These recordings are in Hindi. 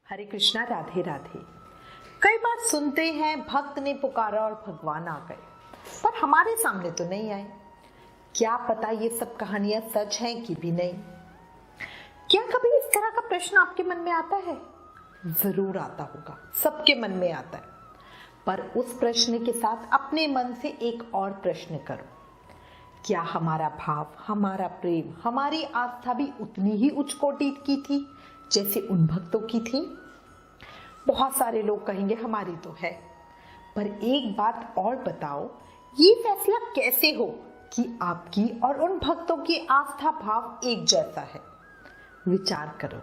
हरे कृष्णा, राधे राधे। कई बार सुनते हैं भक्त ने पुकारा और भगवान आ गए, पर हमारे सामने तो नहीं आए। क्या पता ये सब कहानियां सच हैं कि भी नहीं। क्या कभी इस तरह का प्रश्न आपके मन में आता है? जरूर आता होगा, सबके मन में आता है। पर उस प्रश्न के साथ अपने मन से एक और प्रश्न करो। क्या हमारा भाव, हमारा प्रेम, हमारी आस्था भी उतनी ही उच्च कोटि की थी जैसे उन भक्तों की थी? बहुत सारे लोग कहेंगे हमारी तो है, पर एक बात और बताओ, ये फैसला कैसे हो कि आपकी और उन भक्तों की आस्था भाव एक जैसा है? विचार करो।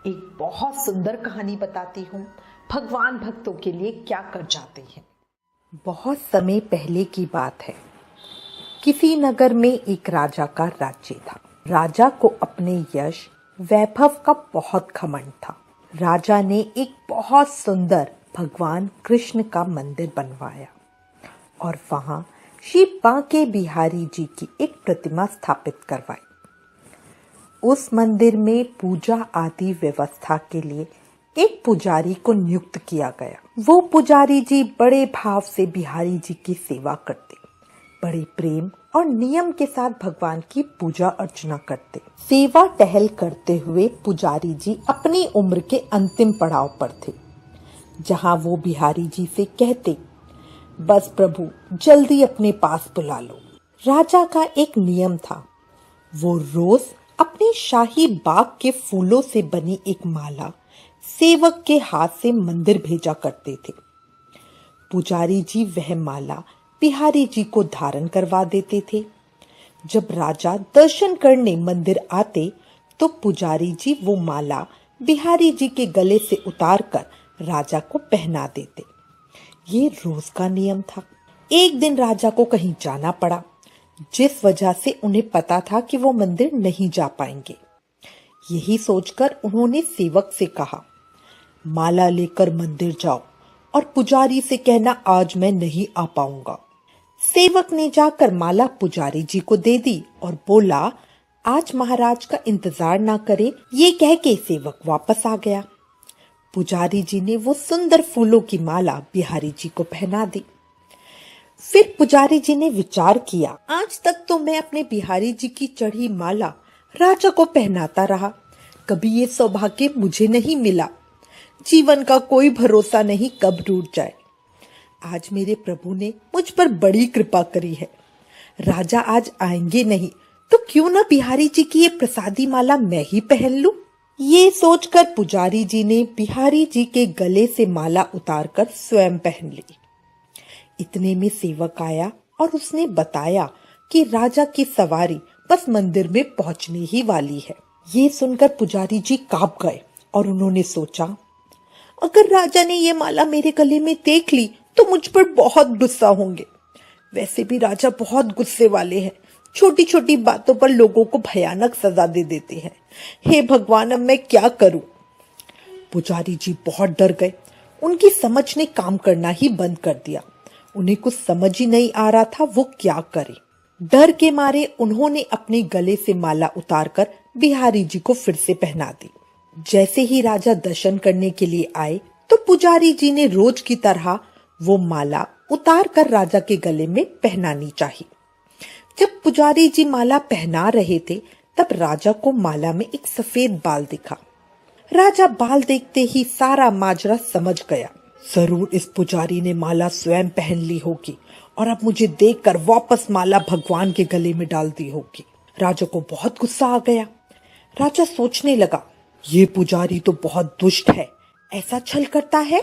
एक बहुत सुंदर कहानी बताती हूँ, भगवान भक्तों के लिए क्या कर जाते हैं। बहुत समय पहले की बात है। किसी नगर में एक राजा का राज्य था। राजा को अपने यश वैभव का बहुत घमंड था। राजा ने एक बहुत सुंदर भगवान कृष्ण का मंदिर बनवाया और वहां श्री बांके बिहारी जी की एक प्रतिमा स्थापित करवाई। उस मंदिर में पूजा आदि व्यवस्था के लिए एक पुजारी को नियुक्त किया गया। वो पुजारी जी बड़े भाव से बिहारी जी की सेवा करते, बड़े प्रेम और नियम के साथ भगवान की पूजा अर्चना करते। सेवा टहल करते हुए पुजारी जी अपनी उम्र के अंतिम पड़ाव पर थे, जहां वो बिहारी जी से कहते, बस प्रभु जल्दी अपने पास बुला लो। राजा का एक नियम था, वो रोज अपने शाही बाग के फूलों से बनी एक माला सेवक के हाथ से मंदिर भेजा करते थे। पुजारी जी वह माला बिहारी जी को धारण करवा देते थे। जब राजा दर्शन करने मंदिर आते तो पुजारी जी वो माला बिहारी जी के गले से उतारकर राजा को पहना देते। ये रोज का नियम था। एक दिन राजा को कहीं जाना पड़ा, जिस वजह से उन्हें पता था कि वो मंदिर नहीं जा पाएंगे। यही सोचकर उन्होंने सेवक से कहा, माला लेकर मंदिर जाओ और पुजारी से कहना आज मैं नहीं आ पाऊंगा। सेवक ने जाकर माला पुजारी जी को दे दी और बोला, आज महाराज का इंतजार ना करे। ये कह के सेवक वापस आ गया। पुजारी जी ने वो सुंदर फूलों की माला बिहारी जी को पहना दी। फिर पुजारी जी ने विचार किया, आज तक तो मैं अपने बिहारी जी की चढ़ी माला राजा को पहनाता रहा, कभी ये सौभाग्य मुझे नहीं मिला। जीवन का कोई भरोसा नहीं कब टूट जाए। आज मेरे प्रभु ने मुझ पर बड़ी कृपा करी है। राजा आज आएंगे नहीं तो क्यों ना बिहारी जी की ये प्रसादी माला मैं ही पहन लूं। ये सोचकर पुजारी जी ने बिहारी जी के गले से माला उतारकर स्वयं पहन ली। इतने में सेवक आया और उसने बताया कि राजा की सवारी बस मंदिर में पहुंचने ही वाली है। ये सुनकर पुजारी जी कांप गए और उन्होंने सोचा, अगर राजा ने ये माला मेरे गले में देख ली तो मुझ पर बहुत गुस्सा होंगे। वैसे भी राजा बहुत गुस्से वाले हैं, छोटी छोटी बातों पर लोगों को भयानक सजा दे देते हैं। हे भगवान, अब मैं क्या करूं? पुजारी जी बहुत डर गए। उनकी समझ ने काम करना ही बंद कर दिया। उन्हें कुछ समझ ही नहीं आ रहा था वो क्या करे। डर के मारे उन्होंने अपने गले से माला उतारकर बिहारी जी को फिर से पहना दी। जैसे ही राजा दर्शन करने के लिए आए तो पुजारी जी ने रोज की तरह वो माला उतार कर राजा के गले में पहनानी चाहिए। जब पुजारी जी माला पहना रहे थे तब राजा को माला में एक सफेद बाल दिखा। राजा बाल देखते ही सारा माजरा समझ गया। जरूर इस पुजारी ने माला स्वयं पहन ली होगी और अब मुझे देखकर वापस माला भगवान के गले में डाल दी होगी। राजा को बहुत गुस्सा आ गया। राजा सोचने लगा, ये पुजारी तो बहुत दुष्ट है, ऐसा छल करता है।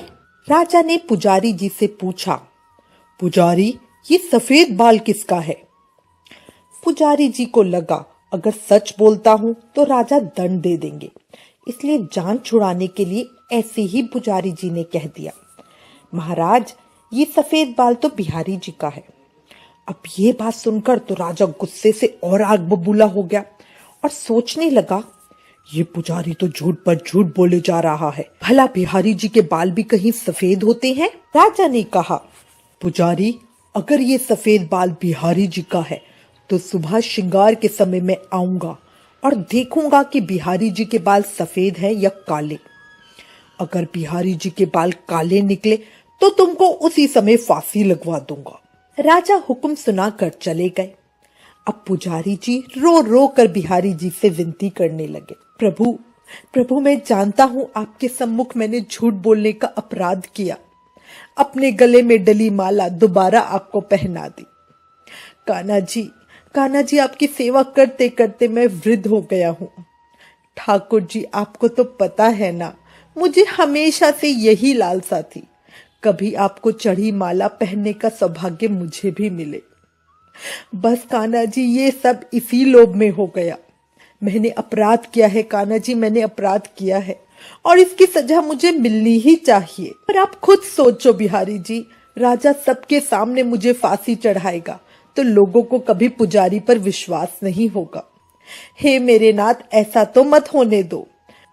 राजा ने पुजारी जी से पूछा, पुजारी ये सफेद बाल किसका है? पुजारी जी को लगा अगर सच बोलता हूं तो राजा दंड दे देंगे, इसलिए जान छुड़ाने के लिए ऐसे ही पुजारी जी ने कह दिया, महाराज ये सफेद बाल तो बिहारी जी का है। अब ये बात सुनकर तो राजा गुस्से से और आग बबूला हो गया और सोचने लगा, ये पुजारी तो झूठ पर झूठ बोले जा रहा है, भला बिहारी जी के बाल भी कहीं सफेद होते हैं? राजा ने कहा, पुजारी अगर ये सफेद बाल बिहारी जी का है तो सुबह श्रृंगार के समय मैं आऊंगा और देखूंगा कि बिहारी जी के बाल सफेद हैं या काले। अगर बिहारी जी के बाल काले निकले तो तुमको उसी समय फांसी लगवा दूंगा। राजा हुक्म सुनाकर चले गए। अब पुजारी जी रो रो कर बिहारी जी से विनती करने लगे, प्रभु प्रभु, मैं जानता हूँ आपके सम्मुख मैंने झूठ बोलने का अपराध किया, अपने गले में डली माला दोबारा आपको पहना दी। कान्हा जी आपकी सेवा करते करते मैं वृद्ध हो गया हूँ। ठाकुर जी, आपको तो पता है ना, मुझे हमेशा से यही लालसा थी, कभी आपको चढ़ी माला पहनने का सौभाग्य मुझे भी मिले। बस कान्हा जी, ये सब इसी लोभ में हो गया। मैंने अपराध किया है कान्हा जी, मैंने अपराध किया है और इसकी सजा मुझे मिलनी ही चाहिए। पर आप खुद सोचो बिहारी जी, राजा सबके सामने मुझे फांसी चढ़ाएगा तो लोगों को कभी पुजारी पर विश्वास नहीं होगा। हे मेरे नाथ, ऐसा तो मत होने दो।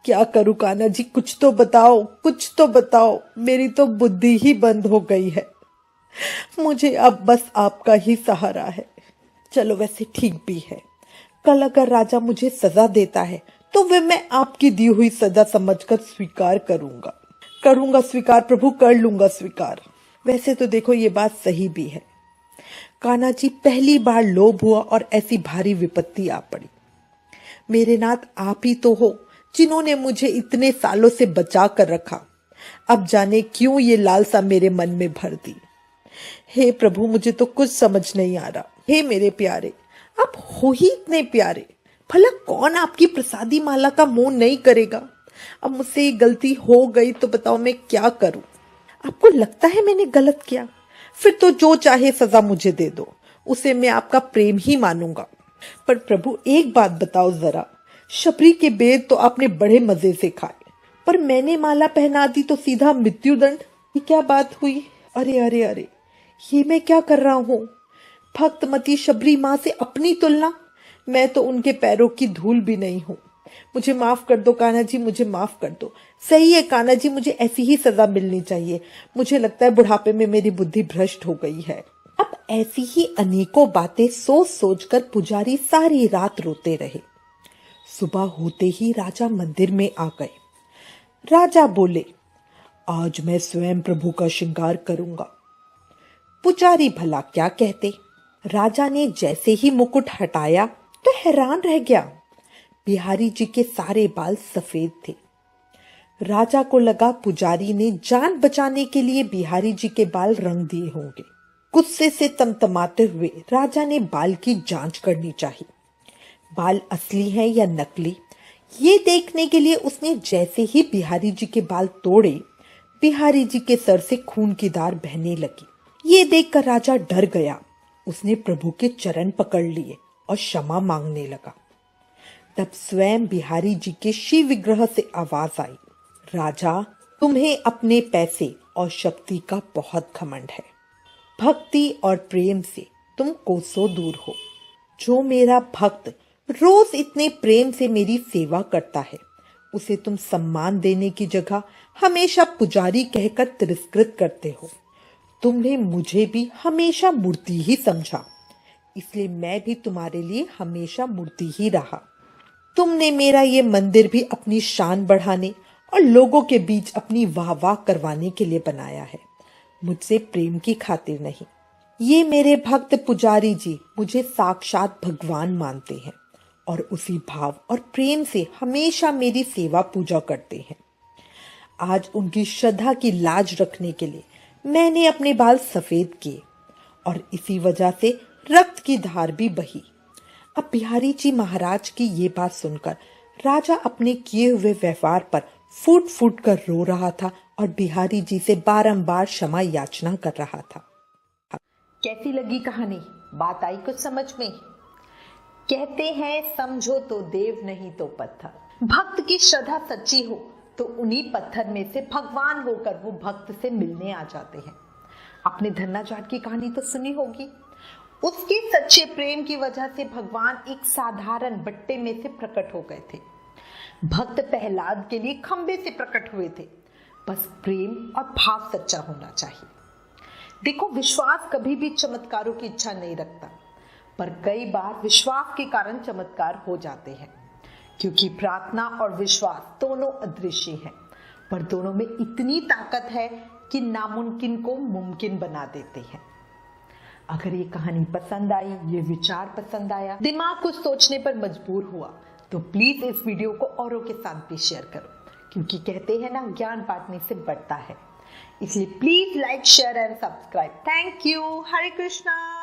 क्या करूं कान्हा जी, कुछ तो बताओ, कुछ तो बताओ। मेरी तो बुद्धि ही बंद हो गई है। मुझे अब बस आपका ही सहारा है। चलो वैसे ठीक भी है, कल अगर राजा मुझे सजा देता है तो वे मैं आपकी दी हुई सजा समझकर स्वीकार करूंगा स्वीकार प्रभु, कर लूंगा स्वीकार। वैसे तो देखो ये बात सही भी है। कान्हा जी, पहली बार लोभ हुआ और ऐसी भारी विपत्ति आ पड़ी। मेरे नाथ, आप ही तो हो जिन्होंने मुझे इतने सालों से बचा कर रखा। अब जाने क्यों ये लालसा मेरे मन में भर दी। हे प्रभु, मुझे तो कुछ समझ नहीं आ रहा। हे मेरे प्यारे, आप हो ही इतने प्यारे, भला कौन आपकी प्रसादी माला का मोह नहीं करेगा। अब मुझसे ये गलती हो गई तो बताओ मैं क्या करूं। आपको लगता है मैंने गलत किया, फिर तो जो चाहे सजा मुझे दे दो, उसे मैं आपका प्रेम ही मानूंगा। पर प्रभु एक बात बताओ जरा, शबरी के बेर तो आपने बड़े मजे से खाए, पर मैंने माला पहना दी तो सीधा मृत्युदंड। ये क्या बात हुई। अरे अरे अरे, ये मैं क्या कर रहा हूँ। भक्तमती शबरी माँ से अपनी तुलना, मैं तो उनके पैरों की धूल भी नहीं हूँ। मुझे माफ कर दो कान्हा जी, मुझे माफ कर दो। सही है कान्हा जी, मुझे ऐसी ही सजा मिलनी चाहिए। मुझे लगता है बुढ़ापे में मेरी बुद्धि भ्रष्ट हो गई है। अब ऐसी ही अनेकों बातें सोच सोच कर पुजारी सारी रात रोते रहे। सुबह होते ही राजा मंदिर में आ गए। राजा बोले, आज मैं स्वयं प्रभु का श्रृंगार करूंगा। पुजारी भला क्या कहते। राजा ने जैसे ही मुकुट हटाया तो हैरान रह गया। बिहारी जी के सारे बाल सफेद थे। राजा को लगा पुजारी ने जान बचाने के लिए बिहारी जी के बाल रंग दिए होंगे। गुस्से से तमतमाते हुए राजा ने बाल की जांच करनी चाहिए। बाल असली हैं या नकली, ये देखने के लिए उसने जैसे ही बिहारी जी के बाल तोड़े, बिहारी जी के सर से खून की धार बहने लगी। ये देखकर राजा डर गया। उसने प्रभु के चरण पकड़ लिए और क्षमा मांगने लगा। तब स्वयं बिहारी जी के शिव विग्रह से आवाज आई, राजा, तुम्हें अपने पैसे और शक्ति का बहुत घमंड है। भक्ति और प्रेम से तुम कोसों दूर हो। जो मेरा भक्त रोज इतने प्रेम से मेरी सेवा करता है, उसे तुम सम्मान देने की जगह हमेशा पुजारी कहकर तिरस्कृत करते हो। तुमने मुझे भी हमेशा मूर्ति ही समझा, इसलिए मैं भी तुम्हारे लिए हमेशा मूर्ति ही रहा। तुमने मेरा ये मंदिर भी अपनी शान बढ़ाने और लोगों के बीच अपनी वाह वाह करवाने के लिए बनाया है, मुझसे प्रेम की खातिर नहीं। ये मेरे भक्त पुजारी जी मुझे साक्षात भगवान मानते हैं और उसी भाव और प्रेम से हमेशा मेरी सेवा पूजा करते हैं। आज उनकी श्रद्धा की लाज रखने के लिए मैंने अपने बाल सफेद किए और इसी वजह से रक्त की धार भी बही। अब बिहारी जी महाराज की ये बात सुनकर राजा अपने किए हुए व्यवहार पर फूट फूट कर रो रहा था और बिहारी जी से बारंबार क्षमा याचना कर रहा था। कैसी लगी कहानी? बात आई कुछ समझ में? कहते हैं समझो तो देव, नहीं तो पत्थर। भक्त की श्रद्धा सच्ची हो तो उन्हीं पत्थर में से भगवान होकर वो भक्त से मिलने आ जाते हैं। आपने धन्ना जाट की कहानी तो सुनी होगी। उसके सच्चे प्रेम की वजह से भगवान एक साधारण बट्टे में से प्रकट हो गए थे। भक्त प्रहलाद के लिए खंबे से प्रकट हुए थे। बस प्रेम और भाव सच्चा होना चाहिए। देखो, विश्वास कभी भी चमत्कारों की इच्छा नहीं रखता, पर कई बार विश्वास के कारण चमत्कार हो जाते हैं, क्योंकि प्रार्थना और विश्वास दोनों अदृश्य हैं, पर दोनों में इतनी ताकत है कि नामुमकिन को मुमकिन बना देते हैं। अगर ये कहानी पसंद आई, ये विचार पसंद आया, दिमाग कुछ सोचने पर मजबूर हुआ, तो प्लीज इस वीडियो को औरों के साथ भी शेयर करो, क्योंकि कहते हैं ना, ज्ञान बांटने से बढ़ता है। इसलिए please like, share and subscribe. Thank you. Hare Krishna.